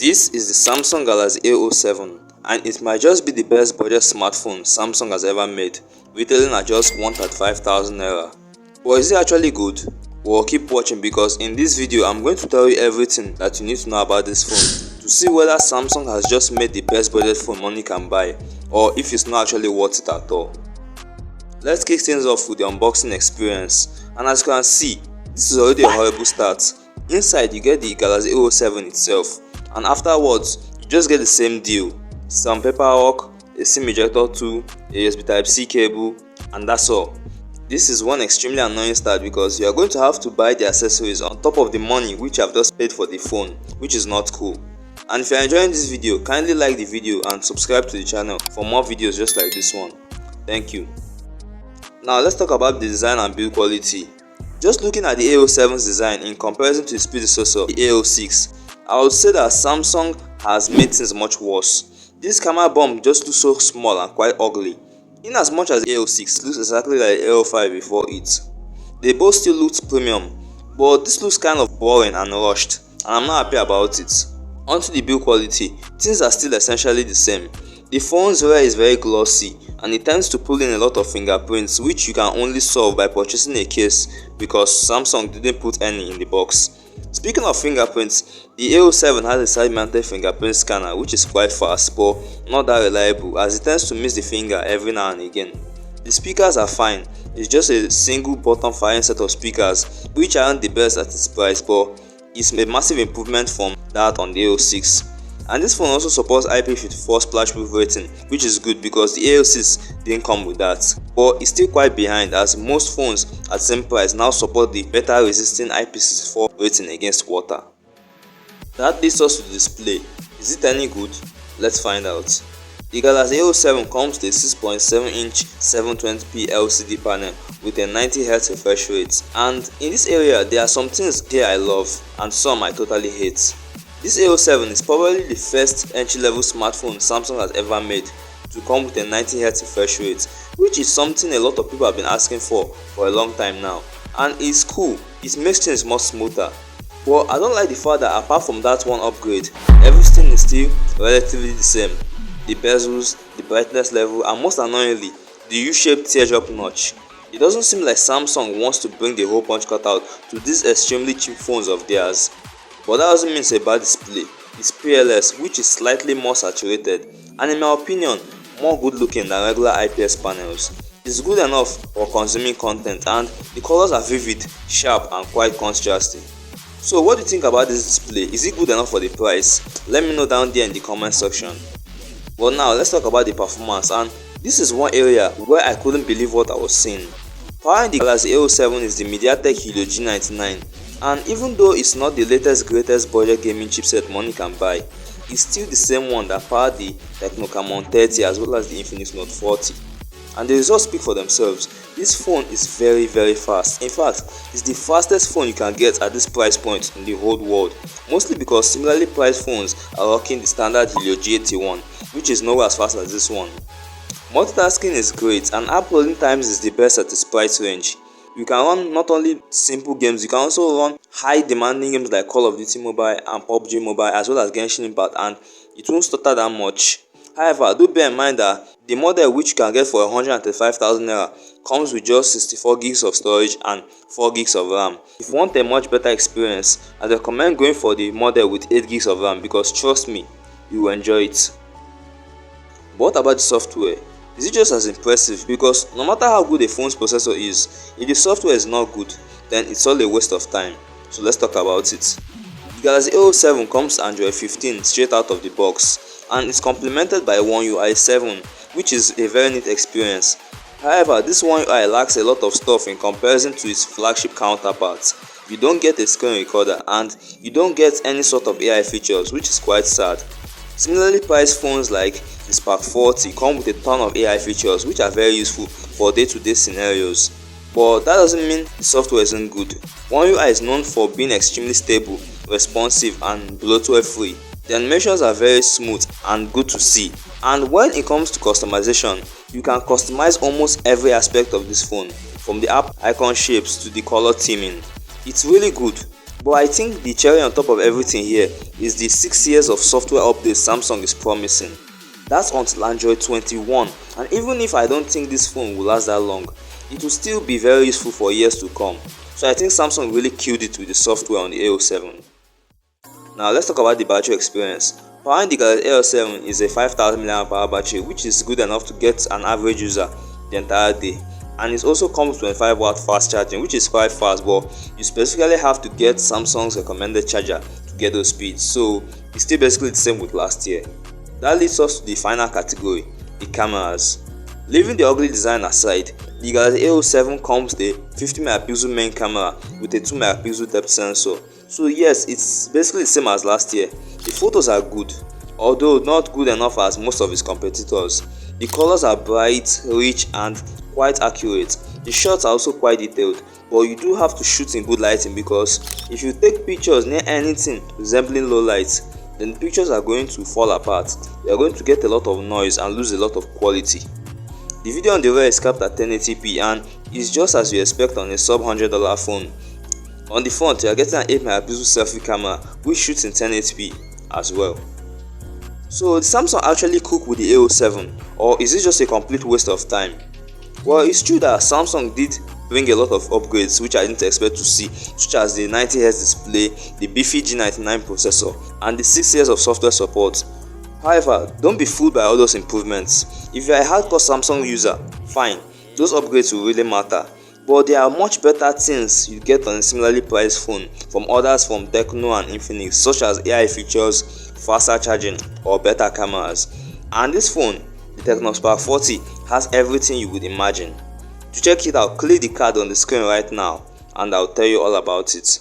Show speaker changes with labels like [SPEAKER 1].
[SPEAKER 1] This is the Samsung Galaxy A07 and it might just be the best budget smartphone Samsung has ever made, retailing at just 135,000 naira. But is it actually good? Well, keep watching because in this video I'm going to tell you everything that you need to know about this phone to see whether Samsung has just made the best budget phone money can buy or if it's not actually worth it at all. Let's kick things off with the unboxing experience, and as you can see, this is already a horrible start. Inside you get the Galaxy A07 itself, and afterwards you just get the same deal: some paperwork, a SIM ejector tool, a USB Type-C cable, and that's all. This is one extremely annoying start because you are going to have to buy the accessories on top of the money which you have just paid for the phone, which is not cool. And if you are enjoying this video, kindly like the video and subscribe to the channel for more videos just like this one. Thank you. Now let's talk about the design and build quality. Just looking at the A07's design in comparison to its predecessor, the A06, I would say that Samsung has made things much worse. This camera bump just looks so small and quite ugly. In as much as the A06 looks exactly like the A05 before it, they both still looked premium, but this looks kind of boring and rushed, and I'm not happy about it. Onto the build quality, things are still essentially the same. The phone's rear is very glossy and it tends to pull in a lot of fingerprints, which you can only solve by purchasing a case because Samsung didn't put any in the box. Speaking of fingerprints, the A07 has a side-mounted fingerprint scanner which is quite fast but not that reliable as it tends to miss the finger every now and again. The speakers are fine, it's just a single button firing set of speakers which aren't the best at its price, but it's a massive improvement from that on the A06. And this phone also supports IP54 splash proof rating, which is good because the A06 didn't come with that. But it's still quite behind as most phones at the same price now support the better resisting IP64 rating against water. That leads us to the display. Is it any good? Let's find out. The Galaxy A07 comes with a 6.7-inch 720p LCD panel with a 90Hz refresh rate, and in this area there are some things here I love and some I totally hate. This A07 is probably the first entry-level smartphone Samsung has ever made to come with a 90Hz refresh rate, which is something a lot of people have been asking for a long time now, and it's cool. It makes things much smoother. But I don't like the fact that apart from that one upgrade, everything is still relatively the same. The bezels, the brightness level, and most annoyingly, the U-shaped teardrop notch. It doesn't seem like Samsung wants to bring the whole punch cut out to these extremely cheap phones of theirs. But that doesn't mean it's a bad display. It's PLS, which is slightly more saturated and in my opinion more good looking than regular IPS panels. It's good enough for consuming content and the colors are vivid, sharp and quite contrasting. So what do you think about this display? Is it good enough for the price? Let me know down there in the comment section. But now let's talk about the performance, and this is one area where I couldn't believe what I was seeing. Powering the Galaxy A07 is the MediaTek Helio G99. And even though it's not the latest greatest budget gaming chipset money can buy, it's still the same one that powered the Tecno Camon 30 as well as the Infinix Note 40. And the results speak for themselves. This phone is very fast. In fact, it's the fastest phone you can get at this price point in the whole world, mostly because similarly priced phones are rocking the standard Helio G81, which is nowhere as fast as this one. Multitasking is great and app loading times is the best at this price range. You can run not only simple games, you can also run high demanding games like Call of Duty Mobile and PUBG Mobile as well as Genshin Impact, and it won't stutter that much. However, do bear in mind that the model which you can get for 135,000 naira comes with just 64 gigs of storage and 4 gigs of RAM. If you want a much better experience, I recommend going for the model with 8 gigs of RAM because trust me, you will enjoy it. But what about the software? Is it just as impressive? Because no matter how good a phone's processor is, if the software is not good, then it's all a waste of time. So let's talk about it. The Galaxy A07 comes Android 15 straight out of the box, and it's complemented by One UI 7, which is a very neat experience. However, this One UI lacks a lot of stuff in comparison to its flagship counterparts. You don't get a screen recorder and you don't get any sort of AI features, which is quite sad. Similarly priced phones like the Spark 40 come with a ton of AI features which are very useful for day-to-day scenarios. But that doesn't mean the software isn't good. One UI is known for being extremely stable, responsive and bloatware free. The animations are very smooth and good to see. And when it comes to customization, you can customize almost every aspect of this phone, from the app icon shapes to the color theming. It's really good. But I think the cherry on top of everything here is the 6 years of software updates Samsung is promising. That's until Android 21, and even if I don't think this phone will last that long, it will still be very useful for years to come. So I think Samsung really killed it with the software on the A07. Now let's talk about the battery experience. Powering the Galaxy A07 is a 5000 mAh battery, which is good enough to get an average user the entire day. And it also comes with 25W fast charging, which is quite fast, but you specifically have to get Samsung's recommended charger to get those speeds. So it's still basically the same with last year. That leads us to the final category, the cameras. Leaving the ugly design aside, the Galaxy A07 comes with a 50MP main camera with a 2MP depth sensor. So yes, it's basically the same as last year. The photos are good, although not good enough as most of its competitors. The colors are bright, rich and quite accurate. The shots are also quite detailed, but you do have to shoot in good lighting, because if you take pictures near anything resembling low light, then the pictures are going to fall apart. You are going to get a lot of noise and lose a lot of quality. The video on the rear is capped at 1080p and is just as you expect on a sub $100 phone. On the front, you are getting an 8MP selfie camera which shoots in 1080p as well. So did Samsung actually cook with the A07, or is it just a complete waste of time? Well, it's true that Samsung did bring a lot of upgrades which I didn't expect to see, such as the 90Hz display, the beefy G99 processor, and the 6 years of software support. However, don't be fooled by all those improvements. If you are a hardcore Samsung user, fine, those upgrades will really matter. But there are much better things you get on a similarly priced phone from others from Tecno and Infinix, such as AI features, faster charging, or better cameras. And this phone, the Tecno Spark 40, has everything you would imagine. To check it out, click the card on the screen right now and I'll tell you all about it.